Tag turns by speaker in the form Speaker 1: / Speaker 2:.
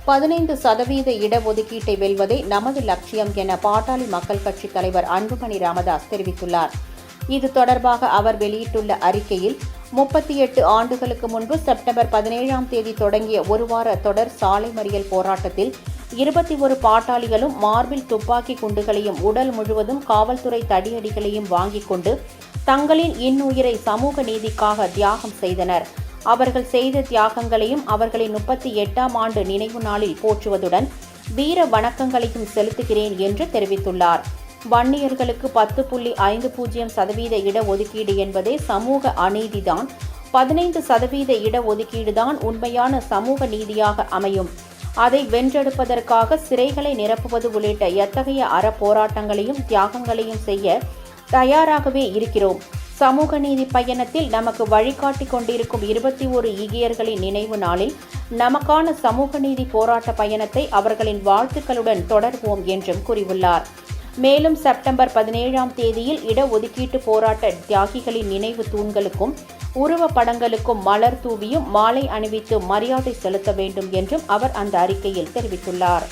Speaker 1: 15% இடஒதுக்கீட்டை வெல்வதே நமது லட்சியம் என பாட்டாளி மக்கள் கட்சித் தலைவர் அன்புமணி ராமதாஸ் தெரிவித்துள்ளார். இது தொடர்பாக அவர் வெளியிட்டுள்ள அறிக்கையில், 38 ஆண்டுகளுக்கு முன்பு செப்டம்பர் 17ஆம் தேதி தொடங்கிய ஒருவார தொடர் சாலை மறியல் போராட்டத்தில் 21 பாட்டாளிகளும் மார்பில் துப்பாக்கி குண்டுகளையும் உடல் முழுவதும் காவல்துறை தடியடிகளையும் வாங்கிக் கொண்டு தங்களின் இன்னுயிரை சமூக நீதிக்காக தியாகம் செய்தனர். அவர்கள் செய்த தியாகங்களையும் அவர்களின் 38ஆம் ஆண்டு நினைவு நாளில் போற்றுவதுடன் வீர வணக்கங்களையும் செலுத்துகிறேன் என்று தெரிவித்துள்ளார். வன்னியர்களுக்கு 10.50% இடஒதுக்கீடு என்பதே சமூக அநீதிதான். 15% இடஒதுக்கீடுதான் உண்மையான சமூக நீதியாக அமையும். அதை வென்றெடுப்பதற்காக சிறைகளை நிரப்புவது உள்ளிட்ட எத்தகைய அறப்போராட்டங்களையும் தியாகங்களையும் செய்ய தயாராகவே இருக்கிறோம். சமூக நீதி பயணத்தில் நமக்கு வழிகாட்டிக் கொண்டிருக்கும் 21 ஈகியர்களின் நினைவு நாளில் நமக்கான சமூக நீதி போராட்ட பயணத்தை அவர்களின் வாழ்த்துக்களுடன் தொடர்வோம் என்றும் கூறியுள்ளார். மேலும் செப்டம்பர் 17ஆம் தேதியில் இடஒதுக்கீட்டு போராட்ட தியாகிகளின் நினைவு தூண்களுக்கும் உருவப்படங்களுக்கும் மலர் தூவியும் மாலை அணிவித்து மரியாதை செலுத்த வேண்டும் என்றும் அவர் அந்த அறிக்கையில் தெரிவித்துள்ளார்.